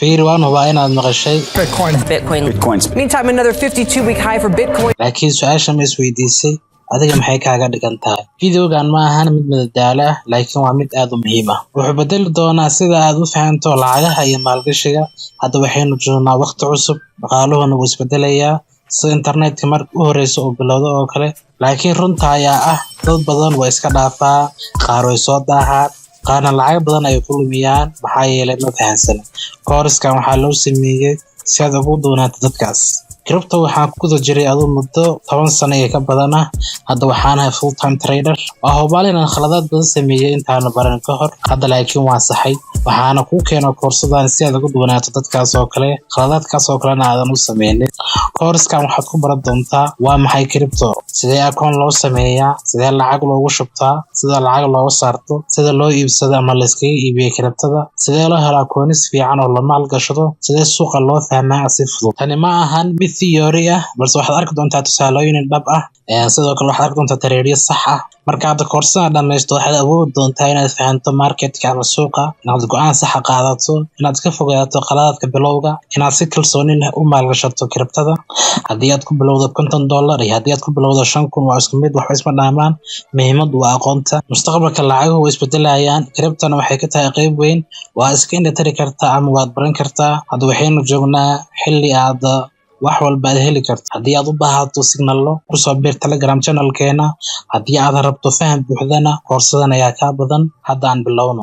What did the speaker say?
fiir waan hubaa inaad maqashay Bitcoin. Meantime, another 52-week high for Bitcoin. laakiin su'aasha ma isweydiisay adiga maxay kaaga dhigan tahay videogan ma ahan mid madadaalo ah laakiin waa mid aad u muhiim ah wuxuu bedeli doonaa sida aad u fahanto lacagaha iyo maalgashiga hadda waxaynu joognaa waqti cusub dhaqaaluhuna wuu isbedelayaa sida internetka marka u horeysa oo bilowda oo kale laakiin runta ayaa ah dad badan way iska dhaafaa qaar way soo daahaan qaarna lacag badan ay ku lumiyaan maxaa yeelay ma fahansan koorskan waxaa loo sameeyay si aad ugu doonaato dadkaas crypto waxaan ku guda jiray adoo muddo 10 sano iyo ka badan ah hadda waxaan ahay full time trader waa hubaal inaan khaladaad badan sameeyay intaan baran ka hor hadda laakiin waan saxay waxaana ku keenay koorsadan si aad ugu doonaato dadkaas oo kale khaladaadkaas oo kalena aadan u sameynin koorskan waxaad ku baran doontaa waa maxay crypto sidee account loo sameeyaa sidee lacag loogu shubtaa sida lacag looga saarto sida loo iibsado ama la iskaga iibiyo cryptada sidee loo helaa koonis fiican oo la maalgashado sidee suuqa loo fahmaa si fudud tani ma ahan mid theory ah balse waxaad arki doontaa tusaalooyin dhab ah sidoo kale waxaad arki doontaa tareeriyo sax ah marka aad koorsada dhammaysto waxaad awoodi doontaa inaad fahanto marketka ama suuqa inaad go'aan sax ah qaadato inaad ka fogaato qaladaadka bilowga inaad si kalsooni leh u maalgashato cryptada haddii aad ku bilowdo $50 iyo haddii aad ku bilowdo 5,000 waa isku mid wax isma dhaamaan muhiimadu waa aqoonta mustaqbalka lacaguhu way isbedelayaan cryptona waxay ka tahay qayb weyn waa iska indhatiri kartaa ama waad baran kartaa hadda waxaynu joognaa xilli aad wax walba aad heli karto haddii aad u baahato signalo kusoo biir telegram channelkeena haddii aad rabto faham buuxdana koorsadan ayaa ka badan hadda aan bilowno